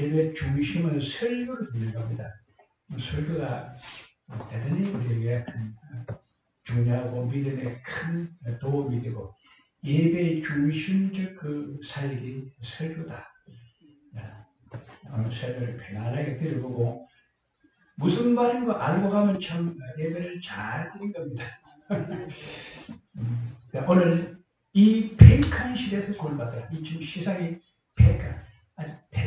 예배 중심은 설교로 듣는 겁니다. 설교가 대단히 우리에게 중요하고 믿음에 큰 도움이 되고 예배의 중심적 그 살기 설교다. 오늘 설교를 편안하게 들어보고 무슨 말인 거 알고 가면 참 예배를 잘 드린 겁니다. 오늘 이 폐역한 시대에서 구원받더라. 이 지금 시상이 폐역한,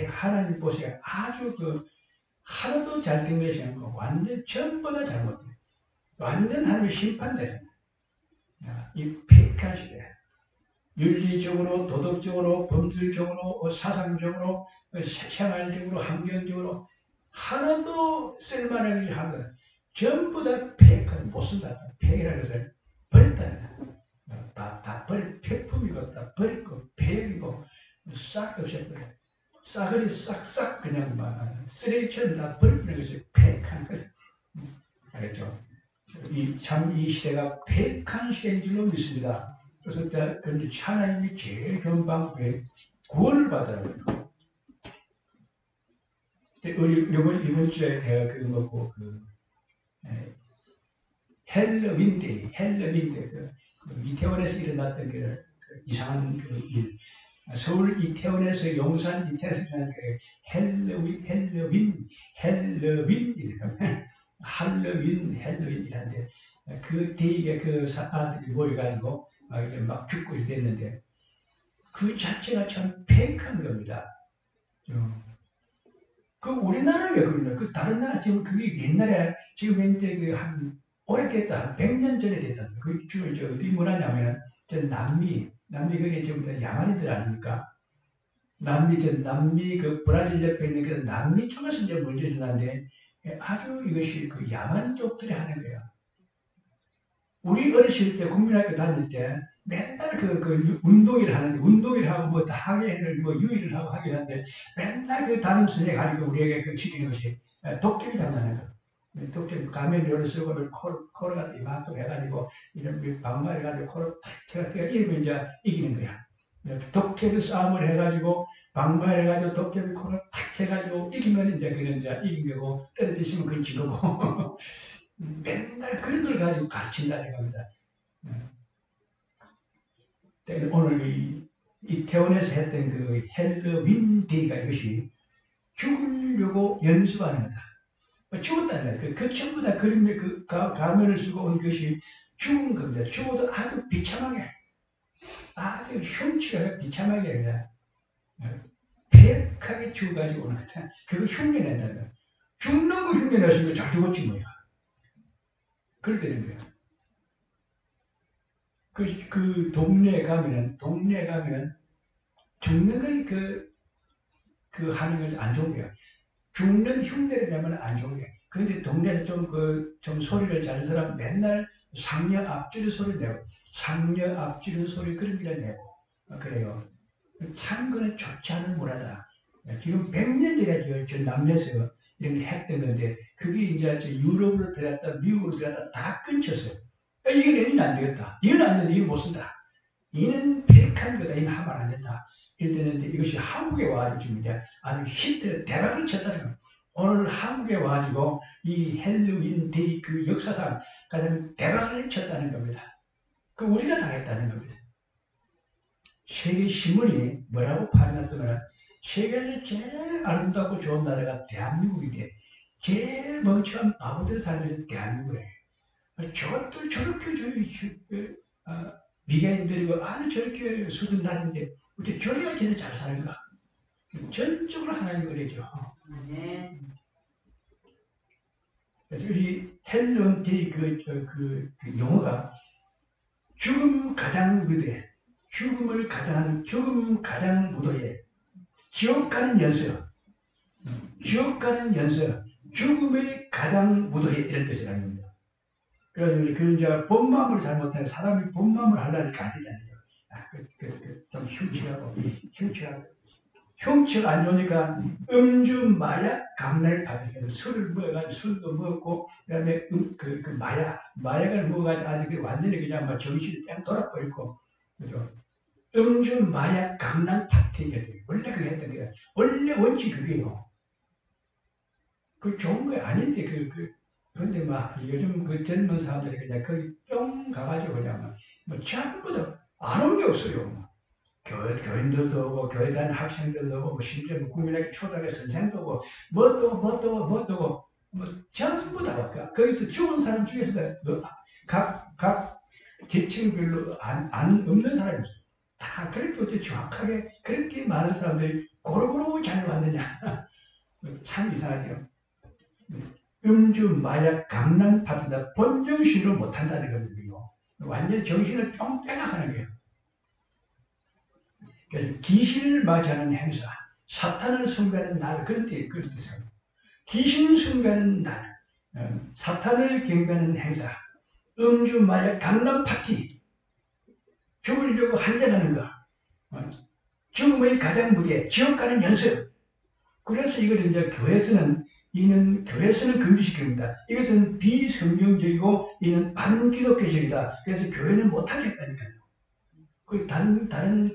하나님 보시기에 아주 하나도 잘된 것이 아니고 완전 전부 다 잘못된, 완전 하나님의 심판 대상. 이 폐역한 시대. 윤리적으로, 도덕적으로, 법률적으로, 사상적으로, 생활적으로, 환경적으로 하나도 쓸만한 게 하나도 전부 다 폐역한, 못 쓴다. 폐역이라는 것을 버렸다. 다 폐품이고 다 버리고 폐역이고 싹 없애버려. 싸그리 싹싹 그냥 막 쓰레기처럼 다 버리는 것이 폐역한 것. 알겠죠? 이 시대가 폐역한 시대인 줄로 믿습니다. 그래서 하나님이 제일 좋은 방법에 구원을 받으라고요. 이번 주에 제가 헬로윈데이, 이태원에서 일어났던 그 이상한 일, 서울 이태원에서 용산 이태원에서 일어난 할로윈이라는데 그 데이에 그 사람들이 모여가지고 막 죽고 이랬는데 그 자체가 참 폐역한 겁니다. 그 우리나라 왜 그러냐? 그 다른 나라 지금 그게 옛날에 지금 이제 오래됐다. 100년 전에 됐다. 그 주로 이제 어디 뭐라냐면 남미 그게 지금 야만인들 아닙니까? 남미 그 브라질 옆에 있는 그 남미 쪽에서 이제 문제 일어났는데 아주 이것이 그 야만 쪽들이 하는 거야. 우리 어렸을 때 국민학교 다닐 때 맨날 운동회를 하는데 운동회를 하고 뭐 학예를 뭐 유의를 하고 하긴 한데 맨날 그 담임 선생님이 가르쳐 우리에게 시키는 것이 도깨비 장난하는 거. 도깨비 가면을 쓰고 코를 갖다 이만큼 해가지고 이런 반말을 가지고 코를 탁 쳐가 이러면 이제 이기는 거야. 도깨비 싸움을 해가지고 방마해가지고 도깨비 코를 탁 쳐가지고 이기면 이제 그는 이제 이긴 거고 떨어지시면 그건 진 거고 맨날 그런 걸 가지고 가르친다는 겁니다. 오늘 이태원에서 했던 그 헬로윈 데이가 이것이 죽으려고 연습하는 거다. 죽었다는 거야. 그 전부 다 그림에 가면을 쓰고 온 것이 죽은 겁니다. 죽어도 아주 비참하게, 아주 흉측하게 비참하게 그냥 폐역하게 죽어가지고 오는 거다. 그거 흉내낸다는 거야. 죽는 거 흉내냈으면 잘 죽었지 뭐야. 그럴 때는 거야. 그 동네에 가면 죽는 거에 하는 걸 안 좋은 거야. 죽는 흉내를 내면 안 좋은 거야. 그런데 동네에서 좀 소리를 잘 사람 맨날 상녀 앞지르 소리 내고, 상녀 앞지르 소리 그런 게 내고, 그래요. 참, 그는 좋지 않은 문화다. 지금 100년 전에 저 남녀에서 이런 게 했던 건데, 그게 이제 유럽으로 들어갔다, 미국으로 들어갔다 다 끊쳤어요. 이건 안 되겠다. 이건 안 된다. 이건 못 쓴다. 이는 폐역한 거다. 이는 하면 안 된다. 이랬는데 이것이 한국에 와가지고 이제 아주 히트 대박을 쳤다는 거예요. 오늘 한국에 와가지고 이 헬로윈 데이 그 역사상 가장 대박을 쳤다는 겁니다. 그 우리가 당했다는 겁니다. 세계 신문이 뭐라고 파악했더니 세계에서 제일 아름답고 좋은 나라가 대한민국인데 제일 멍청한 바보들 살면서 대한민국이에요. 저것들 저렇게 미개인들이고 아주 저렇게 수준 낮은데 어떻게 저리가 진짜 잘 살까? 전적으로 하나님 은혜죠. 그래서 우리 헬론 데이 그 용어가 죽음 가장 무도에, 죽음 가장 무도에, 지옥 가는 연서, 죽음의 가장 무도에 이런 뜻이라는 겁니다. 그래서 이제 본마음을 잘못하면 사람이 본마음을 하려니까 안 되잖아요. 좀 흉측 안 좋으니까 음주, 마약, 감락을 받으니까 술을 먹어가지고 술도 먹고 그다음에 마약을 먹어가지고 아주 완전히 그냥 막 정신이 딱 돌아버리고 그죠? 음주, 마약, 감락 파티가 돼요. 원래 그게 했던 거야. 원래 원칙 그게요. 그 좋은 거 아닌데, 근데 막 요즘 그 젊은 사람들이 그냥 거기 뿅 가가지고 그냥 뭐 전부 다 아는 게 없어요. 뭐. 교인들도 오고, 교회 다니는 학생들도 오고, 뭐 심지어 뭐 국민학교 초등학교 선생도 오고, 뭐 전부 다 와. 거기서 죽은 사람 중에서 각 계층별로 없는 사람이 없어요. 다 그렇게 어째 정확하게 그렇게 많은 사람들이 고루고루 잘 왔느냐. 참 이상하죠. 음주, 마약, 강남 파트다 본정신으로 못한다는 겁니다. 완전히 정신을 뿅 빼나가는 거예요. 그래서 귀신을 맞이하는 행사, 사탄을 숭배하는 날, 그런 뜻이에요. 귀신 숭배하는 날, 사탄을 경배하는 행사, 음주, 마약, 강남 파티, 죽으려고 한잔하는 거, 죽음의 가장 무게, 지옥 가는 연습. 그래서 이걸 이제 교회에서는 금지시킵니다. 이것은 비성경적이고 이는 반기독교적이다. 그래서 교회는 못하겠다니까요. 다른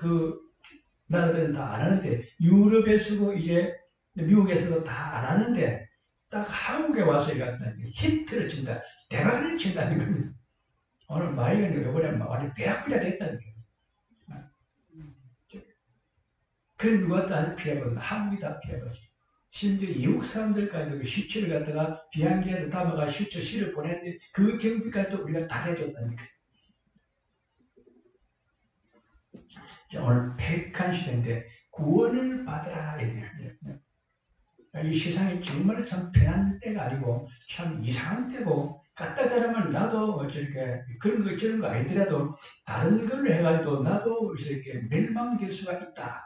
나라들은 다 안 하는데, 유럽에서도 이제 미국에서도 다 안 하는데, 딱 한국에 와서 이거 히트를 친다, 대박을 친다는 겁니다. 오늘 마이가 이번에 완전 배학부자 됐다는 거예요. 그건 누가 다 피해본다. 한국이 다 피해보지. 심지어 미국 사람들까지도 시체를 갖다가 비행기에다 담아가 실제 실을 보냈는데 그 경비까지도 우리가 다 해줬다니까. 오늘 폐역한 시대인데 구원을 받으라. 이 세상이 정말 참 편한 때가 아니고 참 이상한 때고, 갖다 대라면 나도 저렇게 그런 거 저런 거 아니더라도 다른 걸로 해가지고 나도 이렇게 멸망될 수가 있다.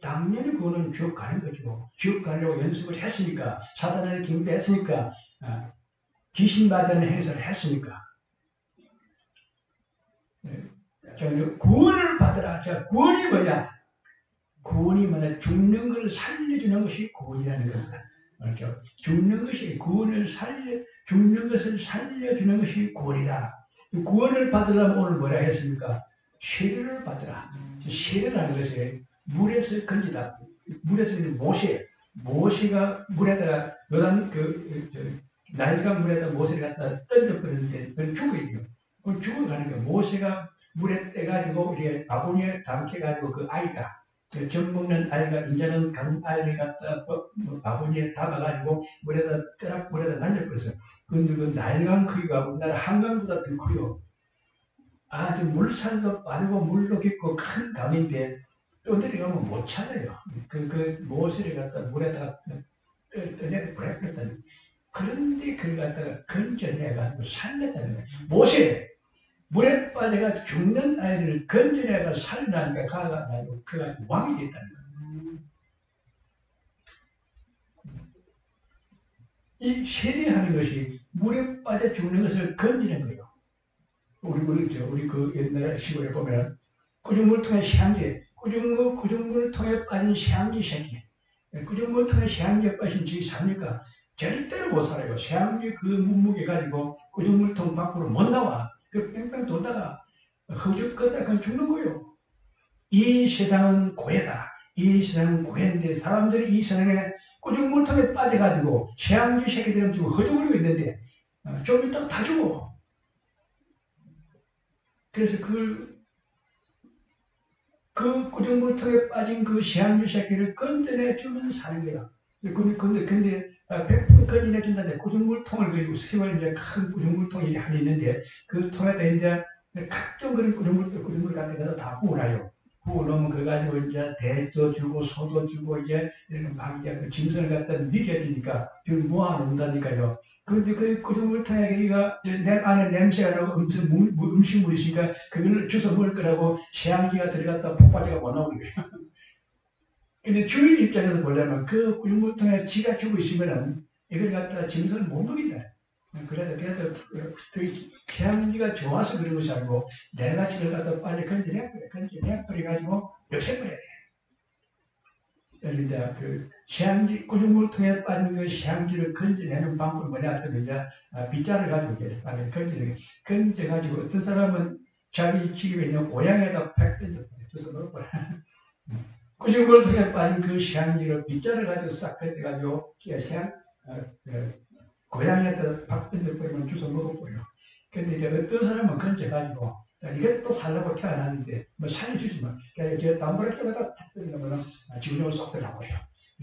당연히 그거는 지옥 가는 거죠. 지옥 가려고 연습을 했으니까, 사단을 경배했으니까, 귀신 맞이하는 행사를 했으니까. 자, 구원을 받으라. 자, 구원이 뭐냐? 구원이 뭐냐? 죽는 것을 살려주는 것이 구원이라는 겁니다. 그렇죠? 죽는 것을 살려주는 것이 구원이다. 구원을 받으려면 오늘 뭐라 했습니까? 세례를 받으라. 세례라는 것이 물에서 건지다. 물에서 모세가 물에다가 요단 나일강 물에다 모세를 갖다 던져버렸는데 그건 죽어야 돼요. 그건 죽어가는 거예요. 모세가 물에 떼가지고 이렇게 바구니에 담겨가지고 그 아이가 젖 먹는 아이가 이제는 간 아이를 갖다 바구니에 담아가지고 물에다 날려버렸어요. 그런데 그 나일강 크기가 우리나라 한강보다 더 커요. 아주 물살도 빠르고 물도 깊고 큰 강인데 떠내려가면 못 찾아요. 모세를 갖다 물에다가 떠내버렸다는. 그런데 그걸 갖다가 건져내가지고 살렸다는 거예요. 모세! 물에 빠져가 죽는 아이를 건져내가 살려나니까 그가 왕이 됐다는 거예요. 이 세례하는 것이 물에 빠져 죽는 것을 건지는 거예요. 우리 그 옛날 시골에 보면 꾸중물 통해 시향제, 꾸중물 통해 빠진 시향지 새끼. 꾸중물 통해 시향지에 빠진 지 삽니까? 절대로 못 살아요. 시향지 그 몸무게 가지고 꾸중물통 밖으로 못 나와. 그 뺑뺑 돌다가 허죽거리다 그냥 죽는 거예요. 이 세상은 고해다. 이 세상은 고해인데 사람들이 이 세상에 꾸중물통에 빠져가지고 시향지 새끼들은 지금 허죽거리고 있는데 좀 이따가 다 죽어. 그래서 그 꾸중물통에 빠진 그 시향지 새끼를 건져내주면 사는 거야. 근데 100% 건져내준다는데 꾸중물통을 그리고 수십을 이제 큰 꾸중물통이 하나 있는데 그 통에다 이제 각종 그런 꾸중물 같은 거다 다 부어놔요. 부어놓으면 그거 가지고 이제 대도 주고 소도 주고 이제 막 이제 그 짐승을 갖다 미려야 되니까 그걸 모아놓는다니까요. 그런데 그 꾸중물통에 이가 안에 냄새가 나고 음식물이 있으니까 그걸 주워 먹을 거라고 시향지가 들어갔다 폭발제가 못 나오는 거예요. 근데 주인 입장에서 보려면 그 꾸중물통에 지가 주고 있으면은 이걸 갖다 짐승을 못 먹인다. 그래도 그 시향지가 좋아서 그런 것이 아니고 내가 지를 갖다 빨리 건져내버려가지고 역세버려야 돼. 이제 그 시향지 꾸중물통에 빠진 그 시향지를 건져내는 방법은 뭐냐 하면 이제 빗자를 가지고 이제 빨리 건져가지고 어떤 사람은 자기 집에 있는 고향에다 팍 던져서 넣어버려. 꾸중물통에 빠진 그 시향지를 빗자를 가지고 싹 건져가지고 고양이한테 밥 던져버리면 주워 먹어버려. 근데 이제 어떤 사람은 건져가지고 이게 또 살라고 태어났는데 뭐 살려주지 마. 그러니까 저 담보라끼에다 탁 던져보면 지구력을 쏙 들어가버려.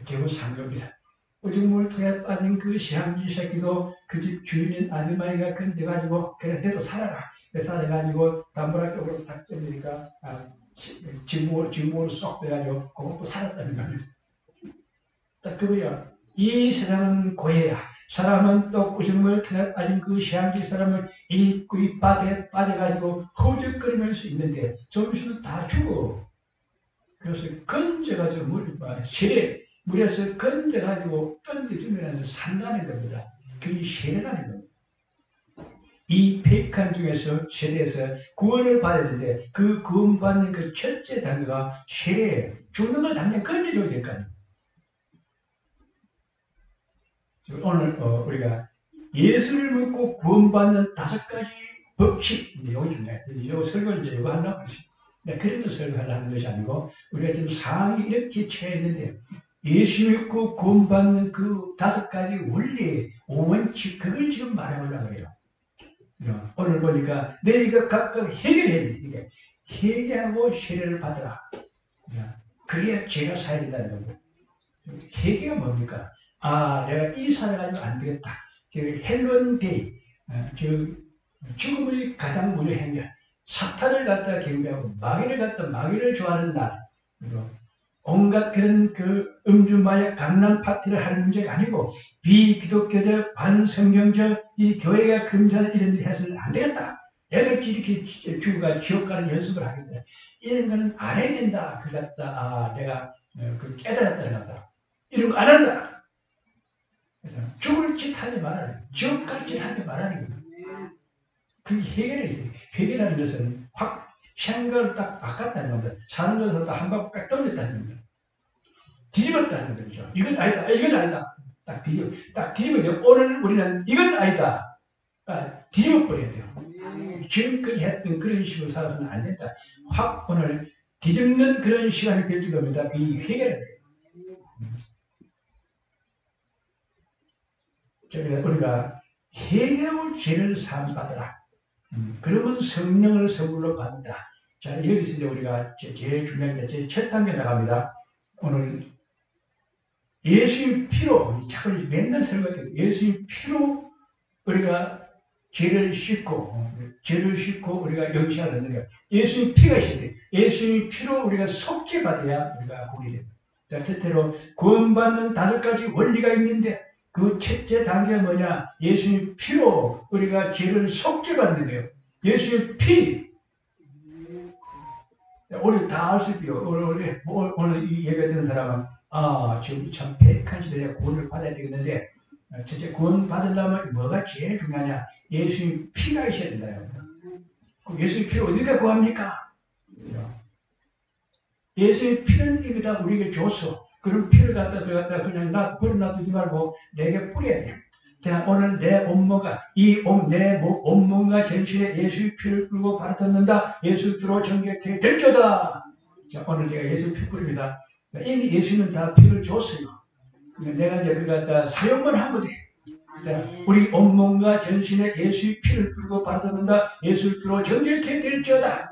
결국 상급이다. 오줌물 통에 빠진 그 시향지 새끼도 그 집 주인인 아줌마이가 건져가지고 그래 너도 살아라. 살아가지고 담보라 쪽으로 딱 던지니까 지구로 쏙 들어가지고 그것도 살았다는 겁니다. 딱 그거야. 이 세상은 고해야. 사람은 또 구정물 틈에 빠진 그 시향지 사람은 이 바다에 빠져가지고 허적거리면서 있는데 좀 있으면 다 죽어. 그래서 건져가지고 물에서 건져가지고 던져주면 산다는 겁니다. 그게 세례라는 겁니다. 이 폐익한 중에서 세례에서 구원을 받아야 되는데 그 구원받는 그 첫째 단계가 세례예요. 죽는 걸 당장 건져줘야 될 거 아니에요. 오늘 우리가 예수를 믿고 구원받는 5가지 법칙, 이게 중요해요. 이 설교를 이제 이거 하려고 했어요. 그런 거 설교하려는 것이 아니고 우리가 지금 상황이 이렇게 처해 있는데 예수 믿고 구원받는 그 5가지 원리, 5원칙 그걸 지금 말해보려고 그래요. 오늘 보니까 너희가 각각 해결해야 돼. 회개하고 세례를 받으라. 그래야 죄가 사해진다는 겁니다. 회개가 뭡니까? 내가 이 사를 가지고 안 되겠다. 헬론데이, 죽음의 가장 무료 행렬. 사탄을 갖다가 경배하고 마귀를 갖다 마귀를 좋아하는 날. 온갖 그런 음주, 마약, 강남 파티를 할 문제가 아니고 비기독교적, 반성경적 이 교회가 금지하는 이런 일 해서는 안 되겠다. 내가 이렇게 죽어가 지옥 가는 연습을 하겠다. 이런 거는 안 해야 된다. 그 갖다 내가 깨달았다는 거다. 이런 거 안 한다. 죽을 짓 하지 말아라. 지옥 갈 짓 하지 말아라. 그 해결이라는 것은 확 생각을 딱 바꿨다는 겁니다. 사는 것에서 한 바퀴 딱 돌렸다는 겁니다. 뒤집었다는 거죠. 이건 아니다. 이건 아니다. 딱 뒤집어야 돼요. 오늘 우리는 이건 아니다. 뒤집어버려야 돼요. 지금까지 했던 그런 식으로 살아서는 안 된다. 확 오늘 뒤집는 그런 시간이 될 겁니다. 그 해결을 우리가 해결하고 죄를 사함받으라. 그러면 성령을 선물로 받는다. 자, 여기서 이제 우리가 제일 중요한 게 제일 첫 단계 나갑니다. 오늘 예수의 피로, 잠깐 맨날 설교할 때 예수의 피로 우리가 죄를 씻고 우리가 영생을 얻는 거예요. 예수의 피가 있어야 돼. 예수의 피로 우리가 속죄받아야 우리가 구원이 됩니다. 첫째로 구원받는 5가지 원리가 있는데 그 첫째 단계가 뭐냐? 예수의 피로 우리가 죄를 속죄받는 거예요. 예수의 피. 우리 다 알 수 있대요. 오늘 이 예배 듣는 사람은 지금 참 폐익한 시대에 구원을 받아야 되겠는데 첫째 구원 받으려면 뭐가 제일 중요하냐? 예수의 피가 있어야 된다요. 예수의 피를 어디다 구합니까? 예수의 피는 이미 다 우리에게 줬어. 그런 피를 갖다 그냥 버려놔두지 말고 내게 뿌려야 돼. 자, 오늘 내 온몸과 내 온몸과 전신에 예수의 피를 뿌리고 받았는다. 예수 피로 정결케 될지어다. 자, 오늘 제가 예수 피 뿌립니다. 이미 예수는 다 피를 줬어요. 내가 이제 그거 갖다 사용만 하면 돼. 자, 우리 온몸과 전신에 예수의 피를 뿌리고 받았는다. 예수 피로 정결케 될지어다.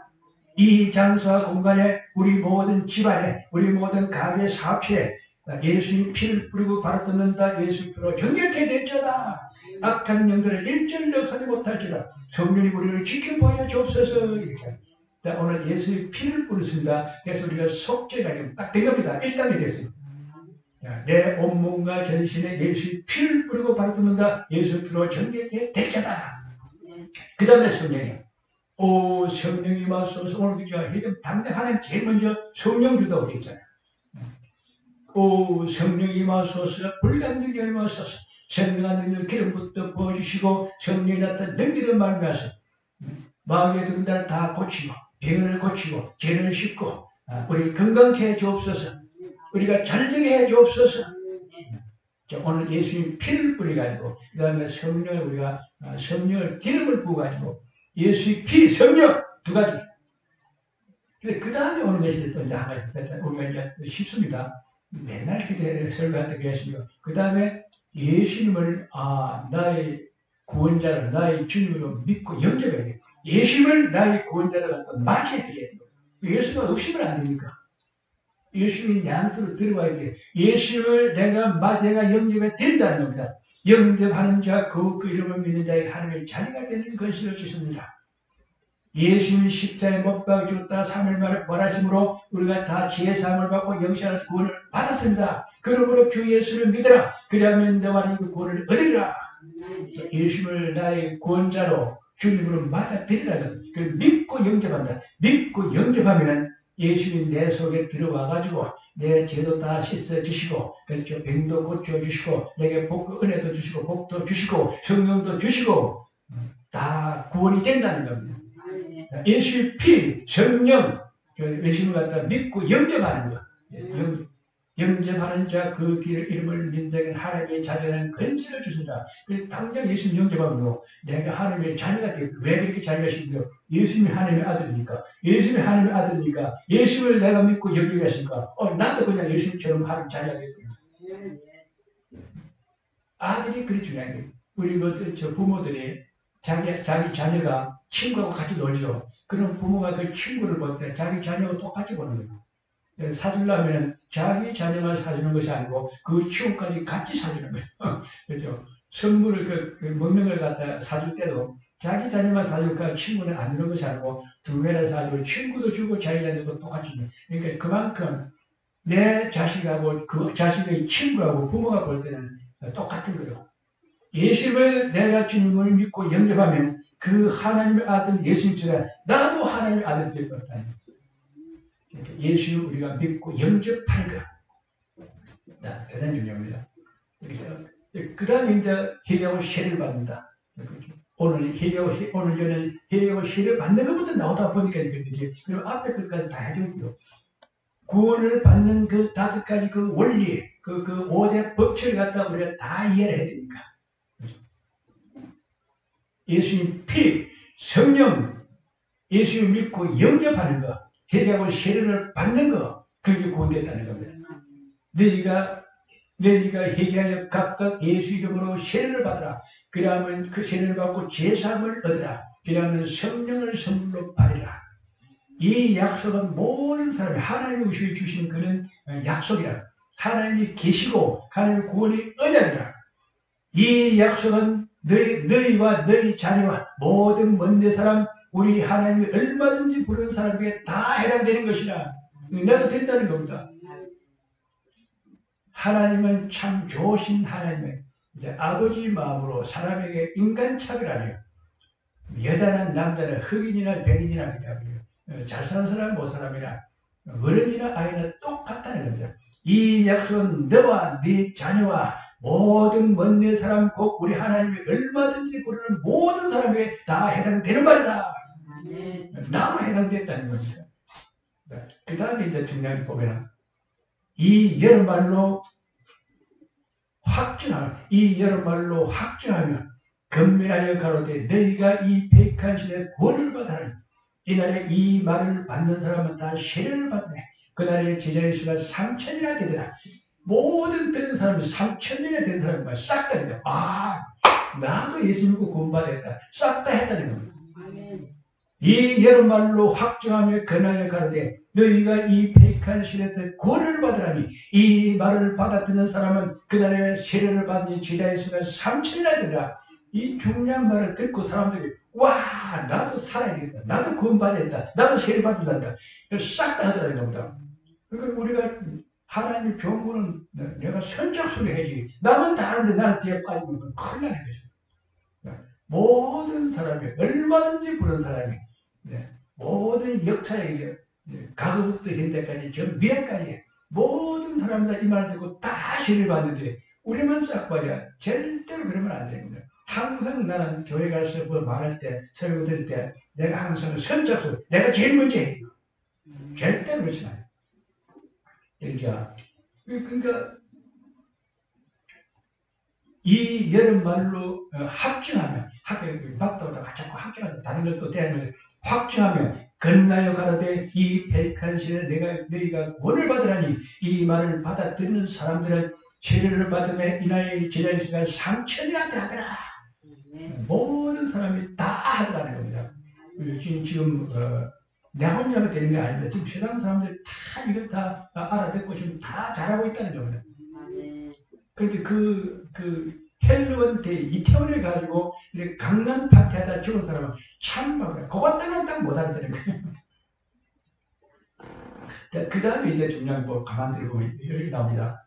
이 장소와 공간에 우리 모든 집안에 우리 모든 가게 사업체에 예수의 피를 뿌리고 바로 뜯는다. 예수 피로 정결케 될지어다. 악한 영들을 일절로 하지 못할지다. 성령이 우리를 지켜보여 주옵소서. 이렇게. 자, 오늘 예수의 피를 뿌렸습니다. 그래서 우리가 속죄가 딱 된 겁니다. 1단이 됐습니다. 내 온몸과 전신에 예수의 피를 뿌리고 바로 뜯는다. 예수 피로 정결케 될지어다. 그 다음에 성령이에요. 오 성령이 임하소서. 오늘 당장 하나님 제일 먼저 성령 주다고 되어 있잖아요. 오 성령이 임하소서. 불감능이 임하소서. 성령한 능력을 기름부터 부어주시고 성령이 나타난 능력을 말미암아서 마귀의 등단을 다 고치고 병을 고치고 죄를 씻고 우리 건강케 해 주옵소서. 우리가 잘되게 해 주옵소서. 오늘 예수님 피를 뿌려가지고 그 다음에 성령을 우리가 성령을 기름을 부어가지고 예수의 피, 성령 2가지. 근데 그 다음에 오는 것이 또 이제 하나 우리가 이제 쉽습니다. 맨날 기도해 설교할 때 그랬습니다. 그 다음에 예수님을 나의 구원자로 나의 주님으로 믿고 영접해야 돼. 예수님을 나의 구원자로 갖다 맞이해 드려야 돼. 예수가 없으면 안 되니까. 예수님이 내 안으로 들어와야 돼. 예수님을 내가 영접해 드린다는 겁니다. 영접하는 자, 그 이름을 믿는 자의 하나님의 자녀가 되는 것을 주십니다. 예수님이 십자가에 못 박아주었다 3일 만에 부활하심으로 우리가 다 지혜 사함을 받고 영생하는 구원을 받았습니다. 그러므로 주 예수를 믿어라. 그리하면 너와 그 구원을 얻으리라. 예수님을 나의 구원자로 주님으로 맞아들이라. 그걸 믿고 영접한다. 믿고 영접하면 예수님 내 속에 들어와가지고 내 죄도 다 씻어주시고, 그렇죠. 병도 고쳐주시고, 내게 복, 은혜도 주시고, 복도 주시고, 성령도 주시고, 다 구원이 된다는 겁니다. 예수의 피, 성령, 예수님을 갖다 믿고 영접하는 것. 영접하는 자, 그 길 이름을 믿는 하나님의 자녀는 건지를 주신다. 그래서 당장 예수님 영접하면 내가 하나님의 자녀가 되고, 왜 그렇게 자녀가 싶어요? 예수님이 하나님의 아들이니까. 예수님이 하나님의 아들이니까. 예수를 내가 믿고 영접했으니까. 나도 그냥 예수님처럼 하나님 자녀가 되거든요. 아들이 그리 중요한 거예요. 우리 저 부모들이 자기 자녀가 친구하고 같이 놀죠. 그럼 부모가 그 친구를 볼 때 자기 자녀하고 똑같이 보는 거예요. 사주려면 자기 자녀만 사주는 것이 아니고 그 친구까지 같이 사주는 거예요. 그렇죠. 선물을 먹는 걸 갖다 사줄 때도 자기 자녀만 사주니까 친구는 안 주는 것이 아니고 두 개나 사주고 친구도 주고 자기 자녀도 똑같이 주는 거예요. 그러니까 그만큼 내 자식하고 그 자식의 친구하고 부모가 볼 때는 똑같은 거예요. 예수를 내가 주님을 믿고 영접하면 그 하나님의 아들 예수님처럼 나도 하나님의 아들 될 것이다. 예수 우리가 믿고 영접하는 것. 대단히 중요합니다. 그 다음에 이제 회개하고 세례를 받는다. 오늘 회개하고 세례를 받는 것부터 나오다 보니까 그렇지. 그리고 앞에 것까지 다 해줘요. 구원을 받는 그 5가지 그 원리, 그 5대 법칙을 갖다 우리가 다 이해를 해야 되니까. 예수님 피, 성령, 예수님 믿고 영접하는 것, 회개하고 세례를 받는 것, 그게 구원됐다는 겁니다. 너희가 회개하여 각각 예수 이름으로 세례를 받으라. 그러면 그 세례를 받고 제사함을 얻으라. 그러면 성령을 선물로 받으라. 이 약속은 모든 사람이 하나님이 우리에게 주신 그런 약속이라. 하나님이 계시고 하나님의 구원이 언약이라. 이 약속은 너희와 너희 자녀와 모든 먼데 사람, 우리 하나님이 얼마든지 부르는 사람에게 다 해당되는 것이라. 나도 된다는 겁니다. 하나님은 참 좋으신 하나님의 이제 아버지 마음으로 사람에게 인간 차별하네요. 여자나 남자나 흑인이나 백인이나 잘 사는 사람 못 사람이나 어른이나 아이나 똑같다는 겁니다. 이 약속은 너와 네 자녀와 모든 먼 사람 곧 우리 하나님이 얼마든지 부르는 모든 사람에게 다 해당되는 말이다. 나만 해당됐다는 겁니다. 그 다음에 이제 중요한 게 보면 이 여러말로 확증하며 건면하여 가로되 너희가 이 백한 신의 구원을 받아라. 이날에 이 말을 받는 사람은 다 세례를 받으며 그날에 제자의 수가 3,000이나 되더라. 모든 들은 사람이 3,000명이나 된 사람이 싹 다 된다. 나도 예수 믿고 구원받았다. 싹 다 했다는 겁니다. 이 여러 말로 확증하며 건하여 가로되 너희가 이 백한 신에서 구원을 받으라니 이 말을 받아듣는 사람은 그날에 세례를 받으니 제자의 수가 3,000이나 되더라. 이 중요한 말을 듣고 사람들이 와 나도 살아야겠다. 나도 구원받았다. 나도 세례 받는다. 싹 다 하더라는 겁니다. 그러니까 우리가 하나님 좋은 거는 내가 선착순이 해야지. 남은 다 하는데 나는 뒤에 빠지면 그건 큰일 나는 거죠. 모든 사람이 얼마든지 부른 사람이 모든 역사에 이제 과거부터 현대까지 전 미래까지 모든 사람들 이 말 듣고 다 세례를 받는데 우리만 싹 빠져. 절대로 그러면 안 됩니다. 항상 나는 교회 가서 뭐 말할 때 설교 들을 때 내가 항상 선착순 내가 제일 먼저 해요. 절대로 그렇지 않아요. 그러니까 이 여름 말로 확증하면 밥도다 자꾸 확증하자 다른 것도 대하면서 확증하며 건나여 가로되 이 백한 신에 너희가 구원을 받으라니 이 말을 받아듣는 사람들은 세례를 받으면 이 나이 제자리수가 3천이나 하더라. 모든 사람이 다 하더라는 겁니다. 지금 내 혼자만 되는 게 아닙니다. 지금 세상 사람들이 다 이걸 다 알아듣고 지금 다 잘하고 있다는 겁니다. 그런데 그 헬로원 때 이태원에 가지고 강남 파티하다 죽은 사람은 참 그것 때문에 딱 못 알아듣는 거예요. 그 다음에 이제 중요한 거 가만 들어보면 이렇게 나옵니다.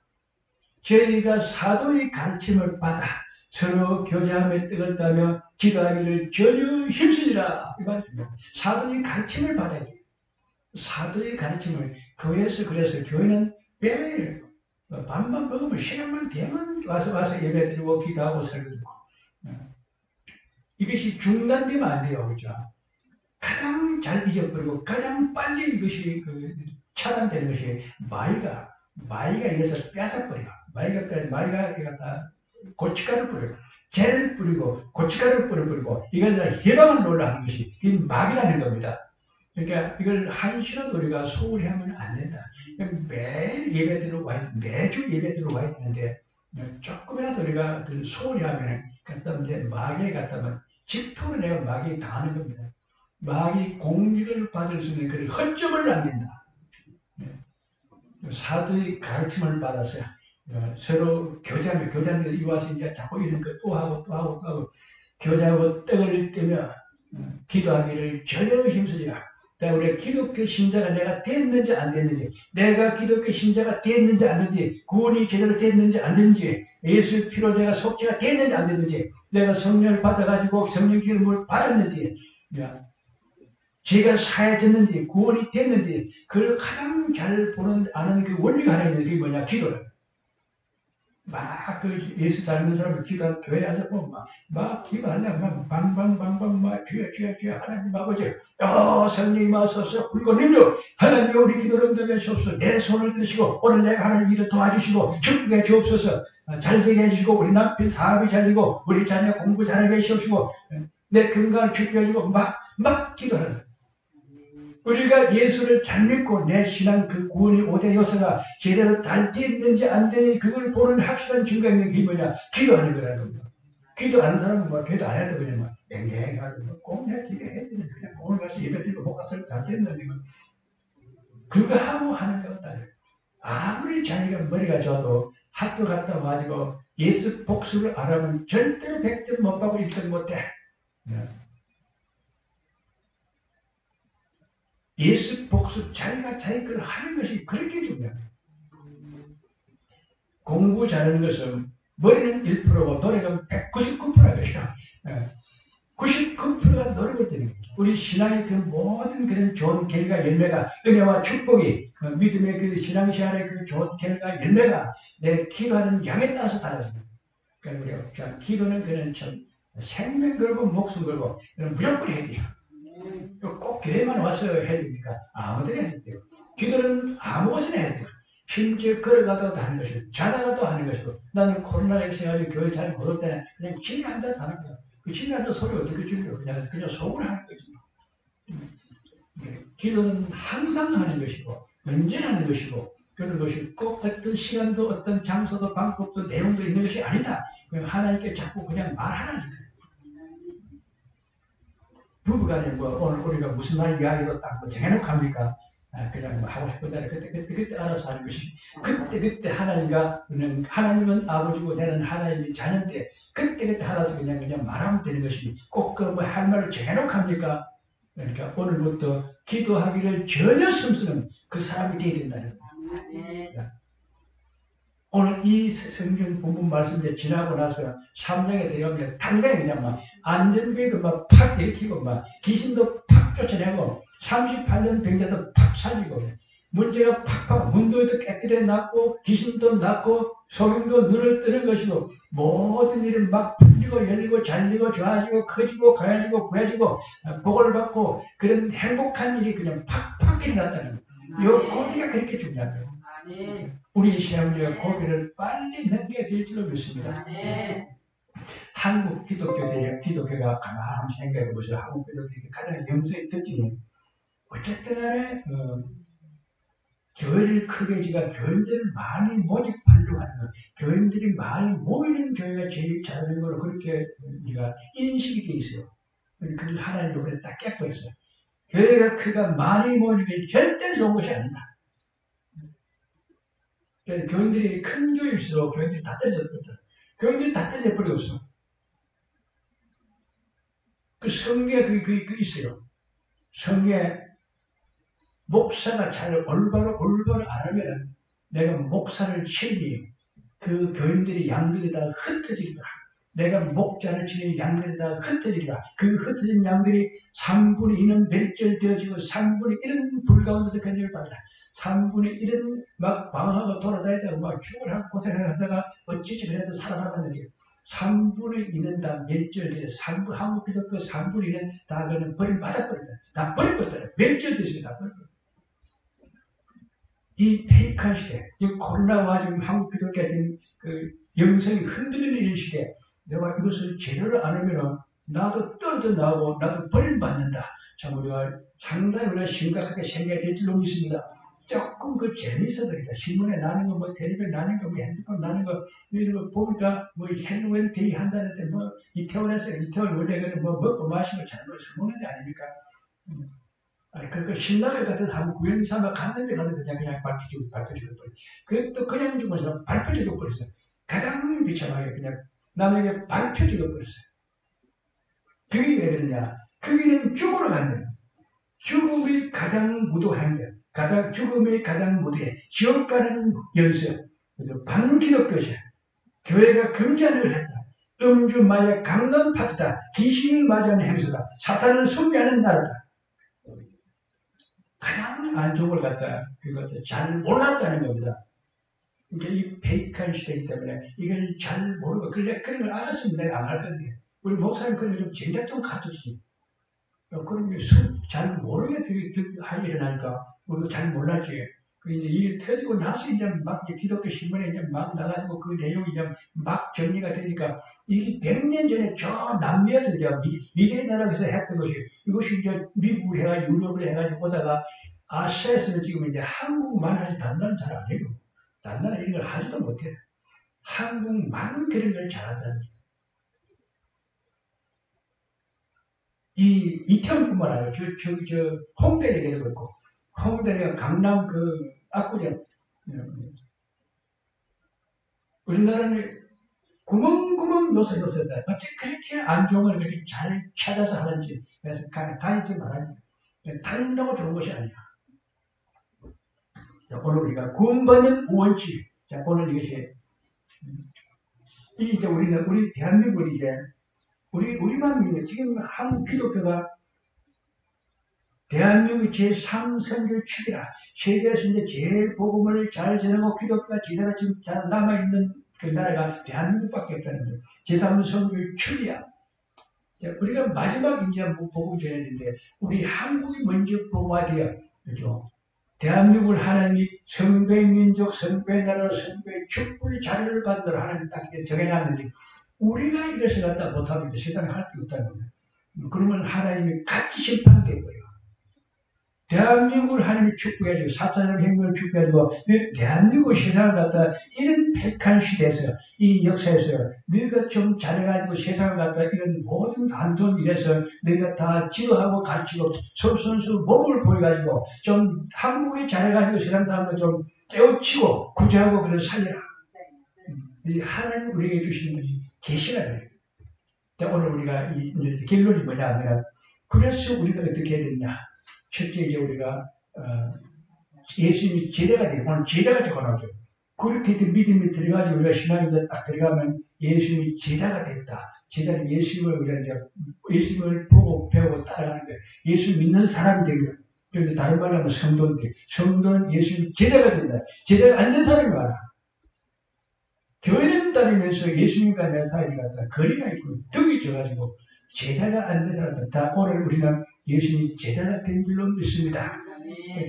저희가 사도의 가르침을 받아 서로 교제하며 떡을 따며 기도하기를 전혀 힘쓰리라. 이 말입니다. 사도의 가르침을 받아야 돼요. 사도의 가르침을 교회에서 그래서 교회는 매일 밥만 먹으면 시간만 되면 와서 예배드리고 기도하고 설교 듣고 이것이 중단되면 안 돼요. 그렇죠? 가장 잘 잊어버리고 가장 빨리 이것이 차단되는 것이 마이가 이래서 뺏어버려요. 마이가 갖다 고춧가루 뿌려요. 젤을 뿌리고 고춧가루를 뿌려버리고 이걸 해방을 놀라 하는 것이 이 마귀라는 겁니다. 그러니까 이걸 한시라도 우리가 소홀히 하면 안 된다. 매일 예배 들어와야 매주 예배 들어와야 되는데 조금이라도 우리가 소홀히 하면 갖다 이제 마귀에 갖다면 직통을 내가 마귀에 당하는 겁니다. 마귀 공격을 받을 수 있는 그런 허점을 남긴다. 사도의 가르침을 받아서 서로 교제하면 이와서 이제 자꾸 이런 거 또 하고 교제하고 떡을 떼며 기도하기를 전혀 힘쓰지라. 우리 기독교 신자가 내가 됐는지 안 됐는지, 내가 기독교 신자가 됐는지 안 됐는지, 구원이 제대로 됐는지 안 됐는지, 예수의 피로 내가 속죄가 됐는지 안 됐는지, 내가 성령을 받아가지고 성령 기름을 받았는지, 죄가 사해졌는지, 구원이 됐는지, 그걸 가장 잘 아는 그 원리가 하나 있는데, 그게 뭐냐, 기도를. 예수 닮은 사람을 기도한 교회 와서 보면 막 기도하려면 방방방방 주여 하나님 아버지 성령님 와서 불고 능력 하나님 우리 기도를 응답하시옵소서. 내 손을 드시고 오늘 내가 하는 일을 도와주시고 축복해 주옵소서. 잘되게 해주시고 우리 남편 사업이 잘되고 우리 자녀 공부 잘하게 해주시고 내 건강을 축복해 주고 막 기도하는 우리가 예수를 잘 믿고 내 신앙 그 구원이 오대 요소가 제대로 잘 됐는지 안 되는지 그걸 보는 확실한 증거가 있는 게 뭐냐? 기도하는 거라는 겁니다. 기도하는 사람은 기도 안 해도 그냥 맹맹하고 꼭 내가 기도해야 되는 그냥 오늘 가서 예배드리고 못 갔을 때 잘 됐는데 그거 하고 하는 것 같다. 아무리 자기가 머리가 좋아도 학교 갔다 와가지고 예수 복수를 알아보면 절대로 100점 못 받고 1등 못해. 예수 복수 자기가 자기 걸 하는 것이 그렇게 중요해요. 공부 잘하는 것은 머리는 1%고 노력은 199%가 그래요. 99%가 노력을 되는 거죠. 우리 신앙의 그 모든 그런 좋은 결과 열매가 은혜와 축복이 믿음의 그 신앙생활의 그 좋은 결과 열매가 내 기도하는 양에 따라서 달라집니다. 그러니까 우리가 기도는 그런 참 생명 걸고 목숨 걸고 무조건 해야 돼요. 꼭 교회만 와서 해야 됩니까? 아무데나 해도 돼요. 기도는 아무 곳에나 해야 돼요. 심지어 걸어가다가도 하는 것이고 자다가도 하는 것이고 나는 코로나가 있어가지고 교회 잘 못 올 때는 그냥 집에 앉아서 하는 거예요. 그 집에 앉아서 소리 어떻게 줄여? 그냥 속으로 하는 거죠. 기도는 항상 하는 것이고 언제나 하는 것이고 그런 것이 꼭 어떤 시간도 어떤 장소도 방법도 내용도 있는 것이 아니다. 그냥 하나님께 자꾸 그냥 말하라는 거예요. 부부간에 오늘 우리가 무슨 날 이야기로 딱 정해놓고 합니까? 그냥 하고 싶은 대로 그때 알아서 하는 것이 그때 하나님은 아버지고 되는 하나님이 자녀인데 그때 알아서 그냥 말하면 되는 것이 꼭 할 말을 정해놓고 합니까? 그러니까 오늘부터 기도하기를 전혀 숨쓰는 그 사람이 되어야 된다는 겁니다. 오늘 이 성경 본문 말씀 이제 지나고 나서 3장에 들어가면 당장에 그냥 안전벨도 팍 일으키고 귀신도 팍 쫓아내고 38년 병자도 팍 살리고 문제가 팍팍 문도에도 깨끗하게 낫고 귀신도 낫고 소경도 눈을 뜨는 것이고 모든 일은 막 풀리고 열리고 잘되고 좋아지고 커지고 가야지고 부야지고 복을 받고 그런 행복한 일이 그냥 팍팍 일어났다는 거예요. 이 고비가 그렇게 중요한 거예요. 우리 신앙자의 고비를 빨리 넘게 될 줄로 믿습니다. 한국 기독교가 가만히 생각해 보세요. 한국 기독교의 가장 영성의 특징은 어쨌든 간에 교회를 크게 지가 교인들을 많이 모집하려고 하는 거, 교인들이 많이 모이는 교회가 제일 잘하는 걸로 그렇게 우리가 인식이 돼 있어요. 그걸 하나님 요번에 딱 깨고 있어요. 교회가 크가 많이 모이는 게 절대 좋은 것이 아니다. 그러니까 교인들이 큰 교회일수록 교인들이 다 떨어졌거든. 교인들이 다 떨어져버렸어. 그 성경에 그 있어요. 성경에 목사가 잘 올바로 안 하면은 내가 목사를 치니 그 교인들이 양들이 다 흩어지리라. 내가 목자를 치니 양들이 다 흩어지리라. 그 흩어진 양들이 3분의 2는 멸절되어지고 3분의 1은 불 가운데서 견제를 받으라. 3분의 1은 막 방황하고 돌아다니다가 막 죽으라고 고생을 하다가 어찌지 그래도 살아남았는데 3분의 2는 다 멸절되어 한국 기독교 3분의 2는 다 그는 버림받아버린다. 다 버려버렸다. 멸절됐습니다. 다 버려버렸다. 이 페이크한 시대, 지금 코로나와 지금 한국 기독교 같은 그 영성이 흔들리는 이런 시대, 내가 이것을 제대로 안 하면 나도 떨어져 나오고 나도 버림받는다. 참 우리가 상당히 우리가 심각하게 생각이 될 줄로 믿습니다. 조금 그 재미있어 버리다. 신문에 나는 거, 뭐 텔레비전 나는 거, 뭐 핸드폰 나는 거, 이런 거 보니까 뭐 헬로윈 데이 한다는데 뭐 이태원에서 이태원 원래 그는 뭐 먹고 마시고 잘못 술 먹는 데 아닙니까? 그러니까 신나를 같은 한국 구현사가 갔는데 가서 그냥 발표 죽여버려. 그또 그냥 죽어서 발표 죽여버렸어요. 가장 비참하게 그냥 남에게 발표 죽여버렸어요. 그게 왜 그러냐? 그게는 죽으러 간다. 죽음이 가장 무도한 것. 죽음이 가장 무도해. 지옥 가는 연습. 반기독교자. 교회가 금전을 했다. 음주, 마약, 강간 파트다. 귀신을 맞이하는 행수다. 사탄을 숭배하는 나라다. 가장 안 좋은 걸 갖다 그것을 잘 몰랐다는 겁니다. 그러니까 이 페이크한 시대이기 때문에 이걸 잘 모르고 그런 걸 알았으면 내가 안 할 건데 우리 목사님 그런 좀 진작 좀 가르쳤지. 그런 게 잘 모르게 하기 일어나니까 우리도 잘 몰랐지. 그 이제 일이 터지고 나서 이제 막 이제 기독교 신문에 이제 막 나가지고 그 내용이 이제 막 정리가 되니까 이게 100년 전에 저 남미에서 이제 미개 나라에서 했던 것이 이것이 이제 미국을 해가지고 유럽을 해가지고 보다가 아시아에서는 지금 이제 한국만 하지 단나라는 잘 안 해요. 단나라 이런 걸 하지도 못해. 한국만 그런 걸 잘한다는 거예요. 이태원뿐만 아니라 저 홍대 얘기도 그렇고 홍대가 강남 그 압구정 우리나라는 구멍구멍 요소다. 어찌 그렇게 안 좋은 걸 그렇게 잘 찾아서 하는지 그래서 다니지 말아야지. 다닌다고 좋은 것이 아니야. 자, 오늘 우리가 구원받는 원칙. 자, 오늘 이것이 이제 우리 대한민국이 이제 우리만 믿는 지금 한국 기독교가 대한민국이 제3선교 축이라 세계에서 이제 제일 복음을 잘 전하고 기독교가 제대로 지금 잘 남아있는 그 나라가 대한민국밖에 없다는 거예요. 제3선교 축이야. 우리가 마지막 이제 복음 전해야 되는데 우리 한국이 먼저 복음화돼요. 그죠? 대한민국을 하나님이 성배의 민족, 성배의 나라, 성배의 축복의 자료를 받는 하나님이 딱 정해놨는데 우리가 이것을 갖다 못하면 세상에 할 게 없다는 거예요. 그러면 하나님이 같이 심판되고요. 대한민국을 하나님이 축복해주고 사탄의 행동을 축복해주고 대한민국 세상을 갖다 이런 백한 시대에서 이 역사에서 너희가 좀 잘해가지고 세상을 갖다 이런 모든 안 좋은 일에서 너희가 다 지도하고 가르치고 솔선수 몸을 보여가지고 좀 한국에 잘해가지고 사람들 좀 깨우치고 구제하고 그래서 살려라. 이 하나님 우리에게 주신 분이 계시라는 거예요. 오늘 우리가 이 결론이 뭐냐 하면 그래서 우리가 어떻게 해야 되냐. 첫째 이제 우리가 예수님이 제자가 되고 오늘 제자가 적어놔죠. 그렇게 믿음이 들어가지고 우리가 신앙에 딱 들어가면 예수님이 제자가 됐다. 제자는 예수님을 우리가 이제 예수님을 보고 배우고 따라가는 거예요. 예수 믿는 사람이 된 거예요. 그런데 다른 말로 하면 성도인데 성도는 예수님 제자가 된다. 제자가 안 된 사람이 많아. 교회는 다니면서 예수님과 내 사이가 다 거리가 있고 덕이 져가지고 제자가 안 된 사람들 다 오늘 우리는 예수님 제자가 된 줄로 믿습니다.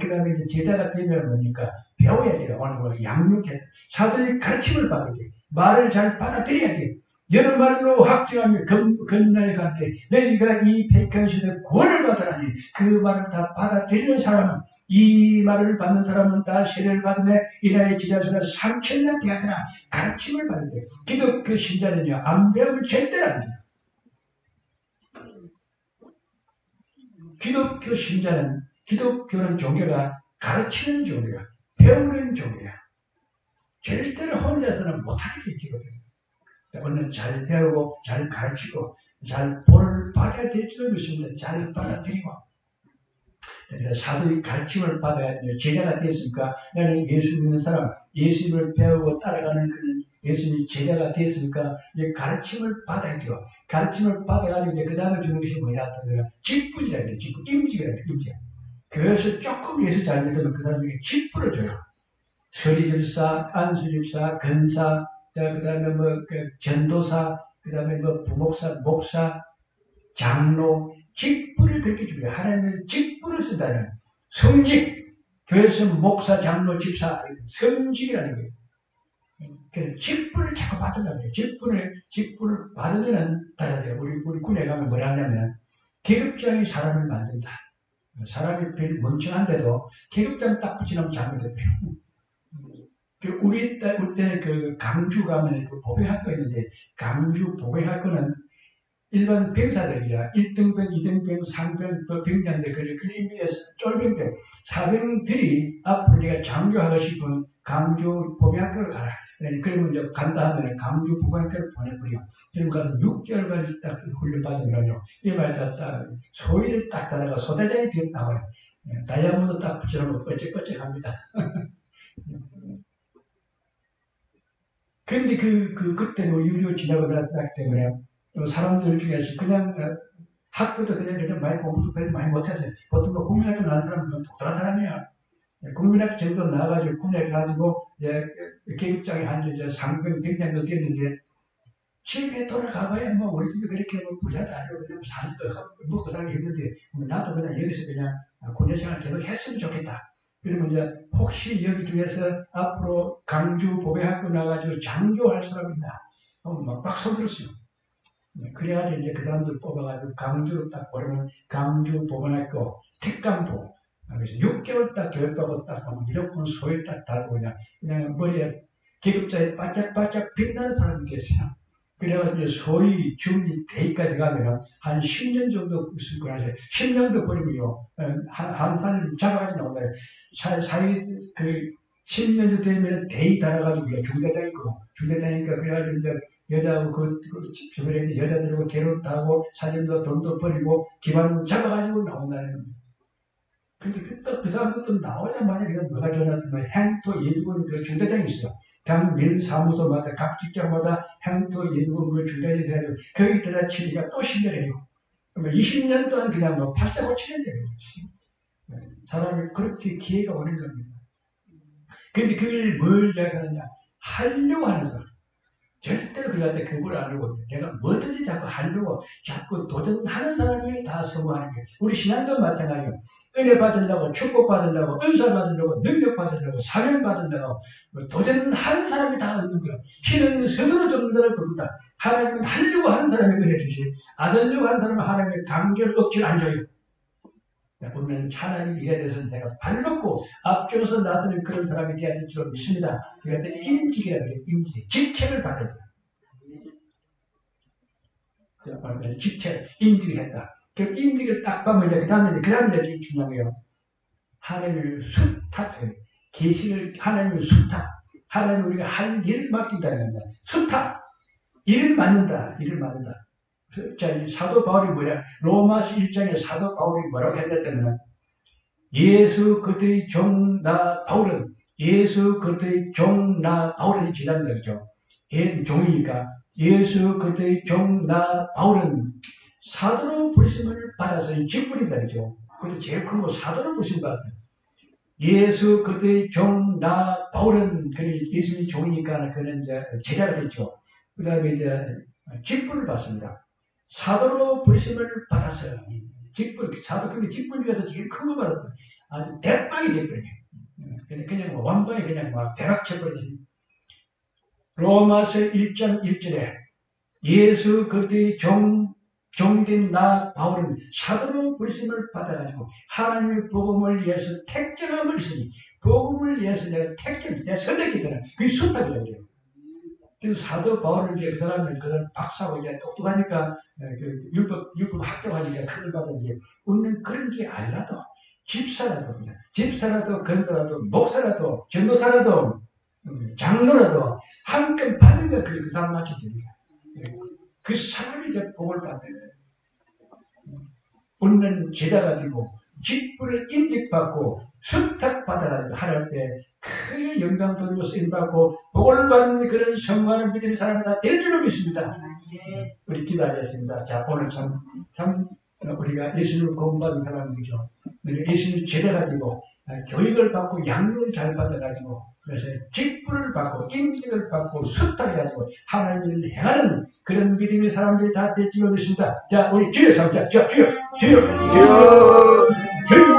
그 다음에 이제 제자가 되면 뭐니까 배워야 돼요. 오늘 뭐 양육해야 돼. 사도의 가르침을 받아야 돼. 말을 잘 받아들여야 돼. 여러 말로 확증하며 건너에 간때 너희가 이 백한 시대 구원을 받으라니 그 말을 다 받아들이는 사람은 이 말을 받는 사람은 다 세례를 받으며 이나의 지자수가 3천이나 되었으나 가르침을 받는데 기독교 신자는요 안 배우면 절대로 안 돼요. 기독교 신자는 기독교는 종교가 가르치는 종교야. 배우는 종교야. 절대로 혼자서는 못하는 게 있거든요. 오늘 잘 배우고 잘 가르치고 잘 볼을 받아야 될 줄 믿습니다. 잘 받아들이고 사도의 가르침을 받아야 돼요. 제자가 됐으니까 나는 예수 믿는 사람, 예수님을 배우고 따라가는 그런 예수님 제자가 됐으니까 가르침을 받아야 돼요. 가르침을 받아가지고 이제 그 다음에 주는 것이 뭐냐 하면 직분이라 그래요. 직분, 임직이라 그래요. 임직. 교회에서 조금 예수 잘 믿으면 그 다음에 직분을 줘요. 서리집사, 안수집사, 근사, 그 다음에 전도사, 그 다음에 부목사, 목사, 장로, 직분을 그렇게 주고요. 하나님은 직분을 쓴다는 성직, 교회에서 목사, 장로, 집사, 성직이라는 거예요. 그래서 직분을 자꾸 받으려고 해요. 직분을 받으면 따라야 돼요. 우리 군에 가면 뭐라 하냐면, 계급장이 사람을 만든다. 사람이 별 멍청한데도 계급장 딱 붙이면 잘못돼요. 우리 때는 그 강주 가면 그 보배학교 있는데, 강주 보배학교는 일반 병사들이야. 1등병, 2등병, 3병, 병장들, 그런 의미에서 쫄병병, 사병들이 앞으로 네가 장교하고 싶은 강주 보배학교를 가라. 그러면 이제 간다 하면 강주 보배학교를 보내버려. 지금 가서 6개월간 딱 훈련받으면요. 이 말 딱, 소위를 딱 따라가 소대장이 되어 나와요. 다이아몬드 딱 붙여놓으면 꺼쩍꺼쩍합니다. 그런데 그때 유교 진학을 했기 때문에 사람들 중에서 그냥 학교도 그냥 많이 공부도 별로 많이 못했어요. 보통 국민학교 나온 사람은 독특한 사람이야. 국민학교 정도 나와가지고 군에 가지고 계급장에 한 이제 상병 병장도 됐는데 집에 돌아가봐야 우리 집이 그렇게 부자도 아니고 그냥 사는 거 먹고 살기 힘든데 나도 그냥 여기서 그냥 군대 생활 계속 했으면 좋겠다. 그러면 이제 혹시 여기 중에서 앞으로 강주 보배학교 나가지고 장교할 사람이 있나? 막 박수 들었어요. 그래가지고 이제 그 사람들 뽑아가지고 강주로 딱 보려면 강주 보배학교 특강부. 그래서 6개월 딱 교육받고 딱 무조건 소위 딱 달고 그냥 머리에 계급자에 바짝바짝 빛나는 사람이 계세요. 그래가지고 소위 중위 대기까지 가면 한 10년 정도 있을 거라서 10년도 버리고요. 한 사람을 잡아가지고 나온다. 사이 10년 정도 되면 대기 달아가지고 중대장이고 중대장이니까 그래가지고 이제 여자하고 주변에 여자들하고 괴롭다고 사진도 돈도 버리고 기반 잡아가지고 나온다는 겁니다. 근데 그 사람들도 나오자마자 그냥 뭐가 전화드면 행토 예비군 그 중대장이 있어요. 각 밀사무소마다 각 직장마다 행토 예비군 그 중대장이 있어요. 거기 들어가 치니까 또 10년 해요. 그러면 20년 동안 그냥 팔자고 치는 거예요. 사람이 그렇게 기회가 오는 겁니다. 근데 그걸 뭘 이야기하느냐. 하려고 하는 사람. 절대로 그들한테 그걸 안 하고 내가 뭐든지 자꾸 하려고 자꾸 도전하는 사람이 다 성공하는 거예요. 우리 신앙도 마찬가지예요. 은혜 받으려고 축복 받으려고 은사 받으려고 능력 받으려고 사명 받으려고 도전하는 사람이 다 얻는 거예요. 신은 스스로 쫓는 사람이 돕니다. 하나님은 하려고 하는 사람이 은혜 주시 안 하려고 하는 사람은 하나님의 강제를 억지로 안 줘요. 보면 하나님 일에 대해서는 내가 발벗고 앞쪽에서 나서는 그런 사람이 되어야 될 줄 믿습니다. 그런데 임직이라고 해요. 임직. 직책을 받아야 돼요. 직책, 임직을 했다. 그럼 임직을 딱 받으면 그 다음에 중요한 거예요. 하나님을 수탁해요. 계시를 하나님을 수탁. 하나님 우리가 할 일을 맡긴다는 겁니다. 수탁. 일을 맡는다. 일을 맡는다. 자, 사도 바울이 뭐냐? 로마서 1장에 사도 바울이 뭐라고 했냐면 예수 그리스도의 종 나 바울은 예수 그리스도의 종 나 바울은 지난 거죠. 종이니까 예수 그리스도의 종 나 바울은 사도로 부르심을 받아서 직분이다 그죠. 그것도 제일 큰 거 사도로 부르심 받았다. 예수 그리스도의 종 나 바울은 예수님이 종이니까 그는 이제 제자가 됐죠. 그 다음에 이제 직분을 받습니다. 사도로 부르심을 받았어요. 직분, 사도, 근데 직분 중에서 제일 큰 거 받았어요. 아주 대빵이 돼버려요. 그냥 완방에 그냥 대박 쳐버리지. 로마서 1장 1절에 예수 그리스도의 종된 나 바울은 사도로 부르심을 받아가지고 하나님의 복음을 위해서 택정함을 있으니 복음을 위해서 내가 내가 선택했더라. 그게 수탁이라고 그래요. 그래서 사도 바울은 이제 그 사람은 그런 박사고 이제 똑똑하니까 그 율법 합격하니까 큰을 받은지 웃는 그런 게 아니라도 집사라도 건도라도 목사라도 전도사라도 장로라도 한 건 받은 건 그 사람 맞춰줍니다. 그 사람이 이제 복을 받는 거예요. 웃는 제자가 되고 직분을 인직받고 수탁받아가지고 하나님 앞에 크게 영광 돌리고 쓰임받고 복을 받는 그런 성공하는 믿음의 사람이 다 될 줄로 믿습니다. 우리 기도하겠습니다. 자, 오늘 참 우리가 예수님을 구원받은 사람이죠. 예수님 제자가 되고 교육을 받고 양육을 잘 받아가지고 그래서 직분을 받고 인직을 받고 수탁해가지고 하나님을 행하는 그런 믿음의 사람들이 다 될 줄로 믿습니다. 자, 우리 주여 삼자. 주여 주여 주여 주여 주여